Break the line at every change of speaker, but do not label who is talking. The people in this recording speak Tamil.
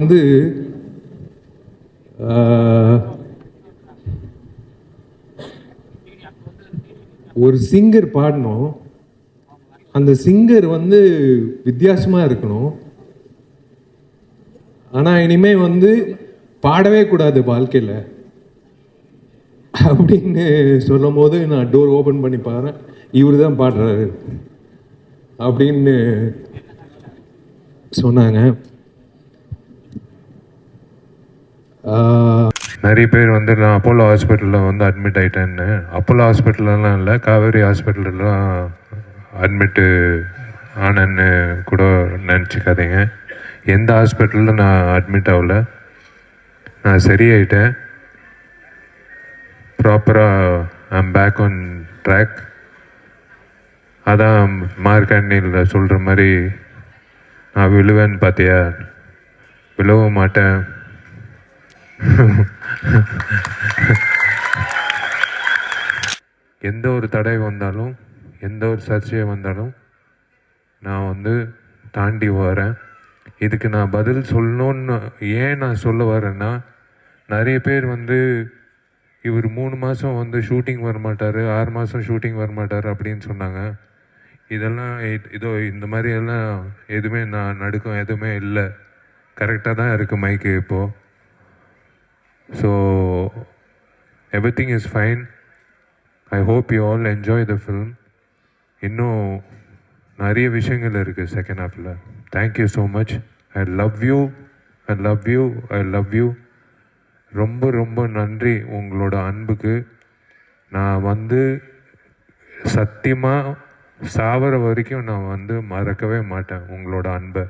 வந்து ஒரு சிங்கர் பாடணும், அந்த சிங்கர் வந்து வித்தியாசமாக இருக்கணும். ஆனால் இனிமே வந்து பாடவே கூடாது வாழ்க்கையில் அப்படின்னு சொல்லும் போது நான் டோர் ஓப்பன் பண்ணி பாருறேன், இவர் தான் பாடுறாரு அப்படின்னு சொன்னாங்க.
நிறைய பேர் வந்து நான் அப்போலோ ஹாஸ்பிட்டலில் வந்து அட்மிட் ஆகிட்டேன்னு. அப்போலோ ஹாஸ்பிட்டல்லாம் இல்லை, காவேரி ஹாஸ்பிட்டல்லாம் அட்மிட்டு ஆனன்னு கூட நினச்சிக்காதீங்க. எந்த ஹாஸ்பிட்டலில் நான் அட்மிட் ஆகல, நான் சரியாயிட்டேன். ப்ராப்பராக ஐம் பேக் ஆன் ட்ராக். அதான் மார்க்கண்ணில் சொல்கிற மாதிரி, நான் விழுவேன்னு பார்த்தியா, விழவும் மாட்டேன். எந்த ஒரு தடை வந்தாலும், எந்த ஒரு சர்ச்சை வந்தாலும் நான் வந்து தாண்டி வரேன். இதுக்கு நான் பதில் சொல்லணுன்னு ஏன் நான் சொல்ல வரேன்னா, நிறைய பேர் வந்து இவர் 3 மாதம் வந்து ஷூட்டிங் வரமாட்டார், 6 மாதம் ஷூட்டிங் வரமாட்டார் அப்படின்னு சொன்னாங்க. இதெல்லாம் இதோ இந்த மாதிரி எல்லாம் எதுவுமே நான் நடுக்கம் எதுவுமே இல்லை, கரெக்டாக தான் இருக்குது மைக்கு இப்போது. So everything is fine. I hope you all enjoy the film. இன்னும் நிறைய விஷயங்கள் இருக்குது செகண்ட் ஹாஃபில். Thank you so much. I love you, I love you, I love you. ரொம்ப ரொம்ப நன்றி உங்களோட அன்புக்கு. நான் வந்து சத்தியமாக சாவர வரைக்கும் நான் வந்து மறக்கவே மாட்டேன் உங்களோட அன்பை.